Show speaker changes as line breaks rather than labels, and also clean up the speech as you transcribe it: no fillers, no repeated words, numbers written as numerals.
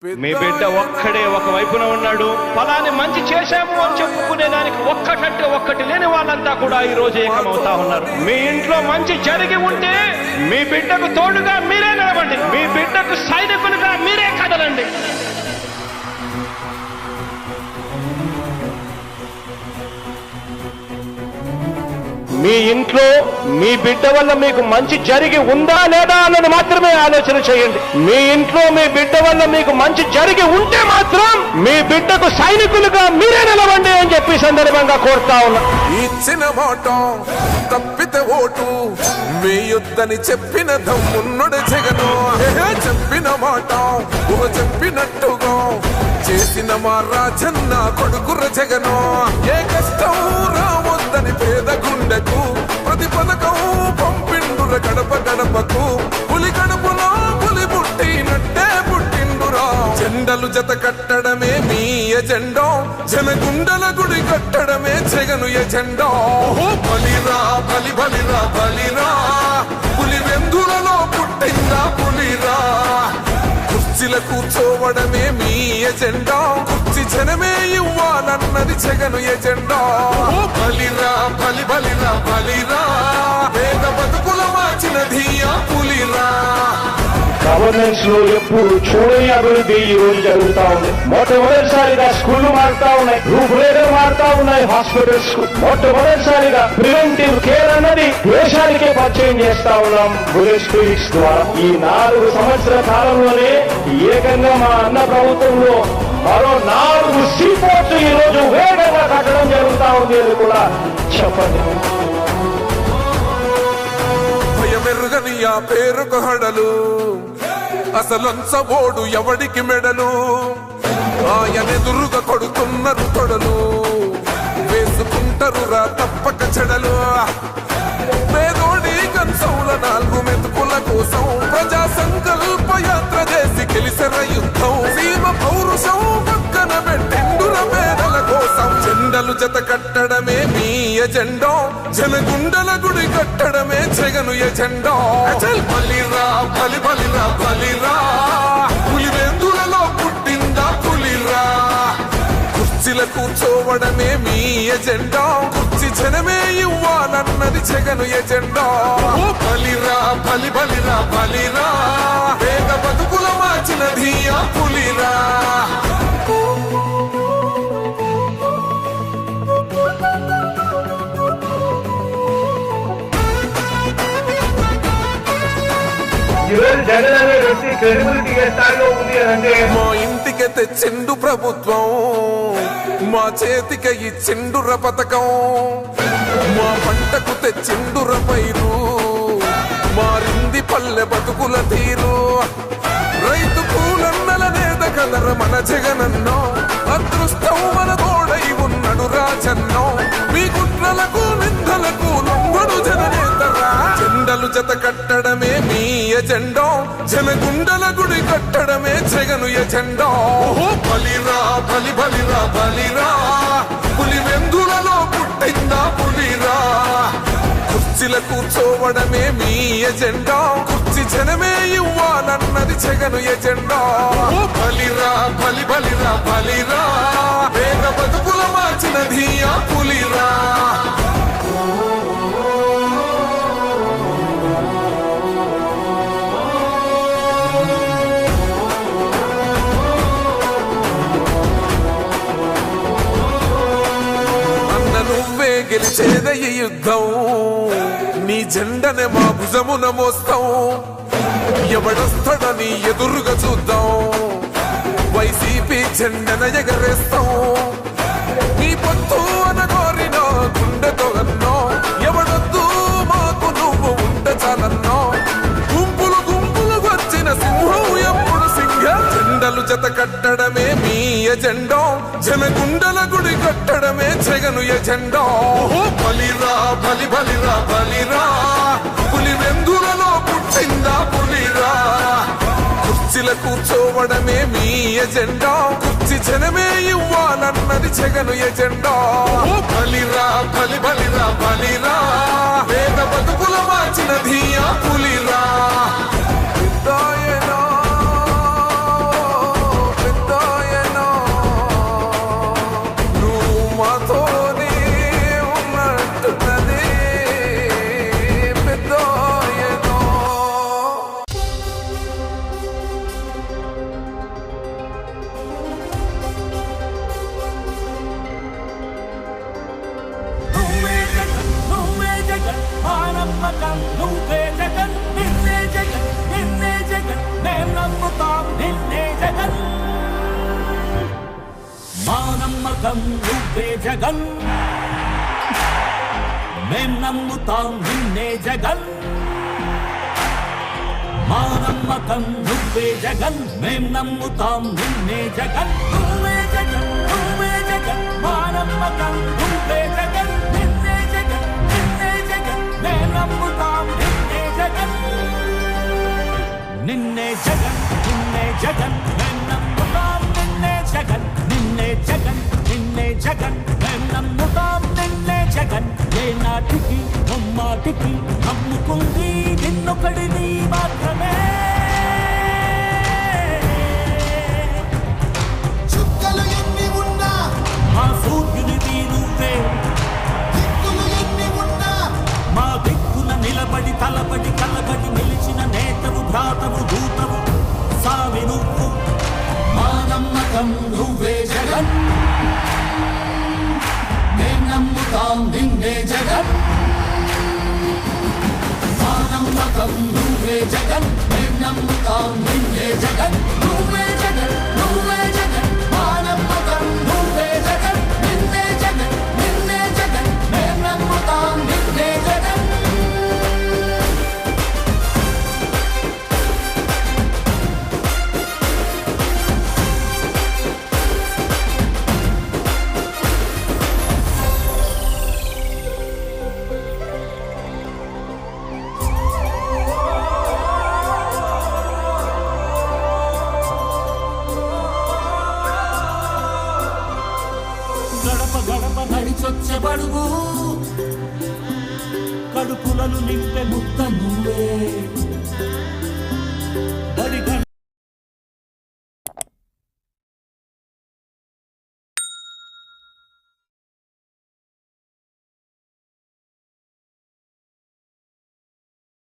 మీ బిడ్డ ఒక్కడే ఒక వైపున ఉన్నాడు. ఫలాన్ని మంచి చేశాము అని చెప్పుకునేదానికి ఒక్కటంటే ఒక్కటి లేని వాళ్ళంతా కూడా ఈ రోజు ఏకమవుతా ఉన్నారు. మీ ఇంట్లో మంచి జరిగి ఉంటే మీ బిడ్డకు తోడుగా మీరే నిలబండి, మీ బిడ్డకు సైనికులుగా మీరే కదలండి. మీ ఇంట్లో మీ బిడ్డ వల్ల మీకు మంచి జరిగి ఉందా లేదా అన్నది మాత్రమే ఆలోచన చేయండి. మీ ఇంట్లో మీ బిడ్డ వల్ల మీకు మంచి జరిగి ఉంటే మాత్రం మీ బిడ్డకు సైనికులుగా మీరే నిలవండి అని చెప్పి సందర్భంగా కోరుతా ఉన్నా.
ఇచ్చిన మాట తప్పితే ఓటు వేయొద్దని చెప్పిన దమ్మున్నడు జగను. చెప్పిన మాట చెప్పినట్టుగా చేసిన మా రాజన్న కొడుకుర జగను. ఏ కష్టం రావద్దని పేద గుండెకు ప్రతి పథకం పంపిండుర గడప గడపకు. పులి గడపలో పులి పుట్టినట్టే పుట్టిండురా. జెండలు జత కట్టడమే మీ ఎజెండా, జనగుండల గుడి కట్టడమే జగను ఎజెండా. బలిరా బలి బలిరా బలిరా, పులి వెందులలో పుట్టిందా పులిరా. కుర్చీల కూర్చోవడమే మీ ఎజెండా, కుర్చీ జనమే ఇవ్వాలన్నది జగను ఎజెండా. బలిరా బలి బలిరా బలిరా, పేద బతుకుల మార్చినది ఆ పులిరా.
గవర్నెన్స్ లో ఎప్పుడు చూడని అభివృద్ధి ఈ రోజు జరుగుతా ఉంది. మొట్టమొదటిసారిగా స్కూళ్లు మారుతా ఉన్నాయి, రూపురేఖలు మారుతా ఉన్నాయి. హాస్పిటల్స్ మొట్టమొదటిసారిగా ప్రివెంటివ్ కేర్ అన్నది దేశానికే పరిచయం చేస్తా ఉన్నాం బుల్లెట్ క్లినిక్స్ ద్వారా. ఈ 4 సంవత్సరాల కాలంలోనే ఏకంగా మా అన్న ప్రభుత్వంలో మరో 4 సీపోర్ట్స్ ఈ రోజు వేగంగా కట్టడం జరుగుతా ఉంది అని కూడా చెప్పండి.
భయమెరుగని ఆ పేరుకు హడలు, అసలంచబోడు ఎవడికి మెడలు. ఆయనెదురుగా కొడుతున్నారు తొడలు, వేసుకుంటారు రా తప్పక చెడలు. పేదోడి కంచంల 4 మెతుకుల కోసం ప్రజా సంకల్ప యాత్ర చేసి గెలిసెర యుద్ధం. సీమ పౌరుషం పక్కన పెట్టిండుర పేదల కోసం. జెండలు జత కట్టడమే మీ ఎజెండా, జనగుండల గుడి కట్టడమే జగను ఎజెండా. బలిరా బలి బలిరా బలిరా, పులి వెందులలో పుట్టిందా పులిరా. కుర్చీల కూర్చోవడమే మీ ఎజెండా, కుర్చీ జనమే ఇవ్వాలన్నది జగను ఎజెండా. బలిరా బలి బలిరా బలిరా, పేద బతుకుల మార్చినది ఆ పులిరా.
జగన్ అనే వ్యక్తి క్రెడిబిలిటీ ఏ స్థాయిలో ఉంది అంటే
మా ఇంటికి తెచ్చిండు ప్రభుత్వం, మా చేతికి ఇచ్చిండుర పథకం. మా పంటకు తెచ్చిండుర పైరు, మారింది పల్లె బతుకుల తీరు. రైతు కూలన్నల నేత కలర మన జగనన్నో, అదృష్టం మన తోడై ఉన్నడు రాజన్నో. మీ కుట్రలకు నిందలకు లొంగడు జననేతరా. జెండలు జత కట్టడమే మీ ఎజెండా, జనగుండల గుడి కట్టడమే జగను ఎజెండా. బలిరా బలి బలిరా బలిరా, పులి వెందులలో పుట్టిందా పులిరా. కుర్చీల కూర్చోవడమే మీ ఎజెండా, కుర్చీ జనమే ఇవ్వాలన్నది జగను ఎజెండా. బలిరా బలి బలిరా బలిరా, పేద బతుకుల మార్చినది ఆ పులిరా. నువ్వే గెలిచేద ఈ యుద్ధం, నీ జెండనే మా భుజమున మోస్తాం. ఎవడొస్తాడని ఎదురుగా చూద్దాం, వైసీపీ జెండన ఎగరేస్తాం. నీ పొత్తు అనగోరిన గుండెతో అన్నో, ఎవడొద్దు మాకు నువ్వు ఉంటే చాలన్నో. గుంపులు గుంపులు వచ్చిన సింహం ఎప్పుడు సింహ. జెండలు జత కట్టడమే మీ ఎజెండా, జనగుండల గుడి కట్టడమే జగను ఎజెండా. బలిరా బలి బలిరా బలిరా, పులి వెందులలో పుట్టిందా పులిరా. కుర్చీల కూర్చోవడమే మీ ఎజెండా, కుర్చీ జనమే ఇవ్వాలన్నది జగను ఎజెండా. బలిరా బలి బలిరా బలిరా, పేద బతుకుల మార్చినది ఆ పులిరా.
నమ్మకం నువ్వే జగన్ నిన్నే జగన్ నిన్నే జగన్ మేం నమ్ముతాం నిన్నే జగన్ మా నమ్మకం నువ్వే జగన్ మేం నమ్ముతాం నిన్నే జగన్ మా నమ్మకం నువ్వే జగన్ మేం నమ్ముతాం నిన్నే జగన్ నువ్వే జగన్ నువ్వే జగన్ మా నమ్మకం నువ్వే జగన్ నిన్నే జగన్ నిన్నే జగన్ మేం నమ్ముతాం నిన్నే జగన్ నిన్నే జగన్ నిన్నే జగన్ మేం నమ్ముతాం నిన్నే జగన్ నిన్నే జగన్ నిన్నే జగన్ మేం నమ్ముతాం నిన్నే జగన్ ఏ నాటికి ముమ్మాటికి నమ్ముకుంది నిన్నొకడిని మాత్రమే
చుక్కలు ఎన్ని ఉన్నా
మా సూర్యునిది నువ్వే
దిక్కులు ఎన్ని ఉన్నా
మా దిక్కున నిలబడి తలబడి కలబడి నిలిచిన నేతవు భ్రాతవు దూతవు సావి నువ్వు
మా నమ్మకం నువ్వే జగన్ మేం నమ్ముతాం నిన్నే జగన్ మా నమ్మకం నువ్వే జగన్ మేం నమ్ముతాం నిన్నే జగన్ నువ్వే జగన్ నువ్వే జగన్ మా నమ్మకం నువ్వే జగన్ నిన్నే జగన్ నిన్నే జగన్ మేం నమ్ముతాం నిన్నే జగన్
గడప గడప
నడిచొచ్చే బడుగు
కడుపులను నింపే ముద్ద నువ్వే